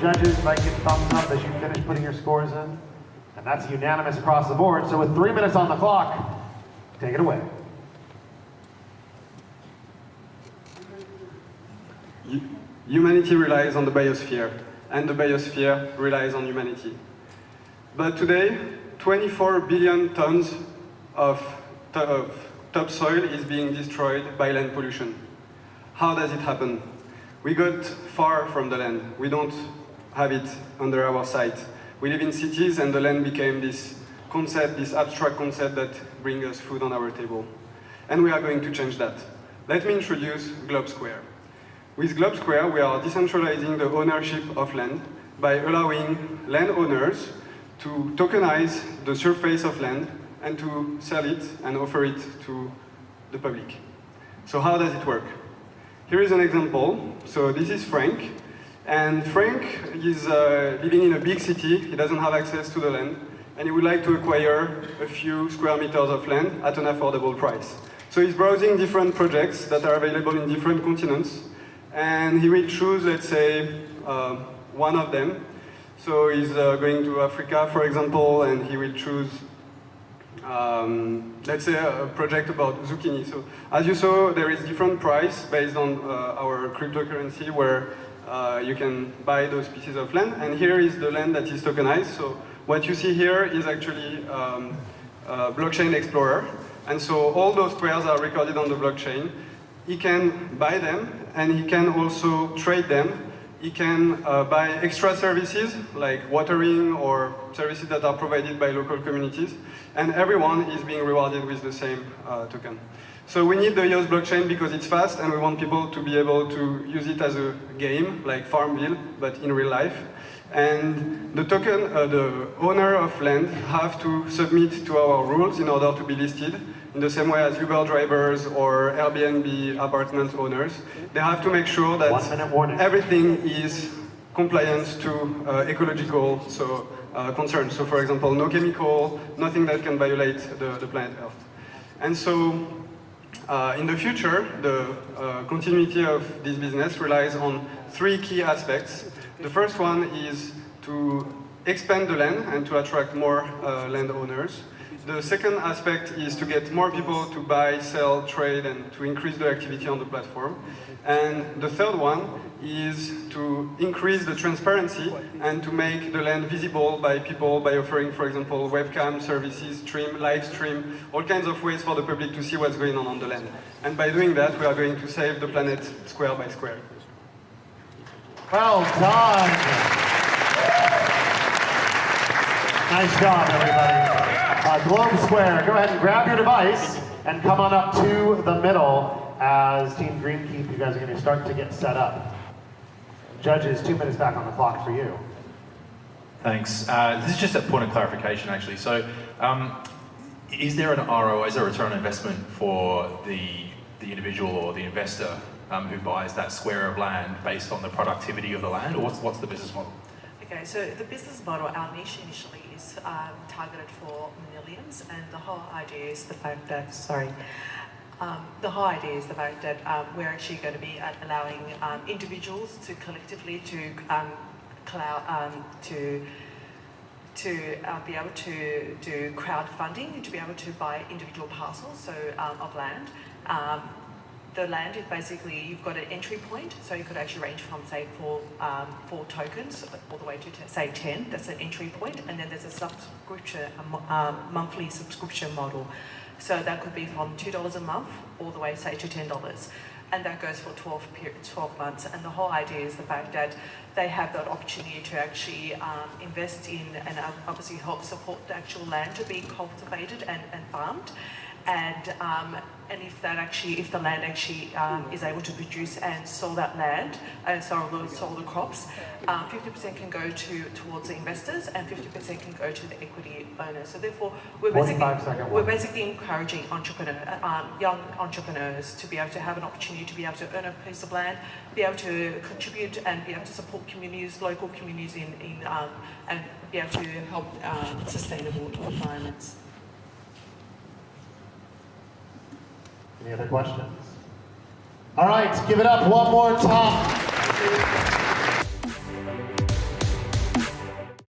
judges might give thumbs up as you finish putting your scores in. And that's unanimous across the board. So with 3 minutes on the clock, take it away. Humanity relies on the biosphere, and the biosphere relies on humanity. But today, 24 billion tons of topsoil is being destroyed by land pollution. How does it happen? We got far from the land. We don't have it under our sight. We live in cities, and the land became this concept, this abstract concept that brings us food on our table. And we are going to change that. Let me introduce Globe Square. With Globe Square, we are decentralizing the ownership of land by allowing landowners to tokenize the surface of land and to sell it and offer it to the public. So how does it work? Here is an example. So this is Frank. And Frank is living in a big city. He doesn't have access to the land. And he would like to acquire a few square meters of land at an affordable price. So he's browsing different projects that are available in different continents. And he will choose, let's say, one of them. So he's going to Africa, for example, and he will choose, let's say, a project about zucchini. So as you saw, there is different price based on our cryptocurrency where you can buy those pieces of land. And here is the land that is tokenized. So what you see here is actually Blockchain Explorer. And so all those squares are recorded on the blockchain. He can buy them, and he can also trade them. He can buy extra services, like watering or services that are provided by local communities. And everyone is being rewarded with the same token. So we need the EOS blockchain because it's fast, and we want people to be able to use it as a game, like Farmville, but in real life. And the token, the owner of land have to submit to our rules in order to be listed. In the same way as Uber drivers or Airbnb apartment owners, they have to make sure that everything is compliant to ecological concerns. So for example, no chemical, nothing that can violate the planet Earth. And so in the future, the continuity of this business relies on 3 key aspects. The first one is to expand the land and to attract more landowners. The second aspect is to get more people to buy, sell, trade, and to increase the activity on the platform. And the third one is to increase the transparency and to make the land visible by people by offering, for example, webcam services, live stream, all kinds of ways for the public to see what's going on the land. And by doing that, we are going to save the planet square by square. Well done. Nice job, everybody. Globe Square, go ahead and grab your device and come on up to the middle as Team Greenkeep, you guys are going to start to get set up. Judges, 2 minutes back on the clock for you. Thanks. This is just a point of clarification, actually. So, is there an ROI, is there a return on investment for the individual or the investor who buys that square of land based on the productivity of the land, or what's the business model? Okay, so the business model, our niche initially is targeted for millennials, and the whole idea is the fact that, we're actually going to be allowing individuals to collectively to be able to do crowdfunding, to be able to buy individual parcels of land. The land is basically, you've got an entry point, so you could actually range from, say, 4 tokens all the way to, say, 10. That's an entry point, and then there's a subscription, monthly subscription model. So that could be from $2 a month all the way, say, to $10. And that goes for 12 months. And the whole idea is the fact that they have that opportunity to actually invest in and obviously help support the actual land to be cultivated and farmed. And if the land actually is able to produce and sell that land and sell the crops, 50% can go towards the investors and 50% can go to the equity owners. So therefore, we're basically encouraging young entrepreneurs to be able to have an opportunity to be able to earn a piece of land, be able to contribute and be able to support communities, local communities and be able to help sustainable environments. Any other questions? All right, give it up one more time.